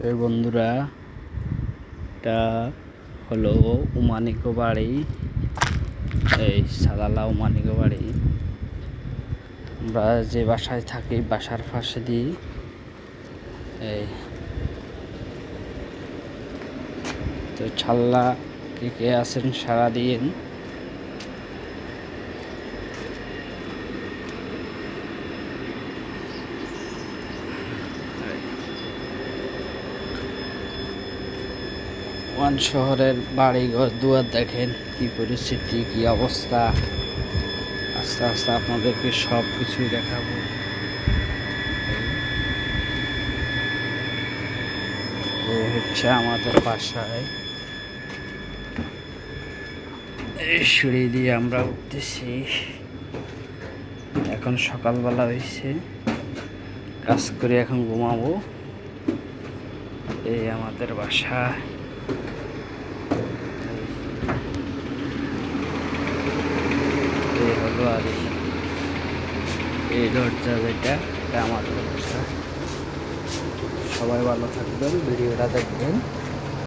এই বন্ধুরা, এটা হলো উমানিকো বাড়ি। এই সালালা উমানিকো বাড়ি। আমরা যে বাসায় থাকি বাসার পাশে দিয়ে এই তো ছাল্লা কে আছেন সারাদিন। ওয়ান শহরের বাড়ি ঘর দুয়ার দেখেন কি পরিস্থিতি, কি অবস্থা। আস্তে আস্তে আপনাদেরকে সব কিছুই দেখাবো। এই হচ্ছে আমাদের বাসায়, এই সিঁড়ি দিয়ে আমরা উঠতেছি। এখন সকালবেলা হয়েছে, কাজ করে এখন ঘুমাবো। এই আমাদের বাসা। এই হলো আর এই দরজা, এটা আমাদের বাসা। সবাই ভালো থাকবেন, ভিডিওটা দেখবেন।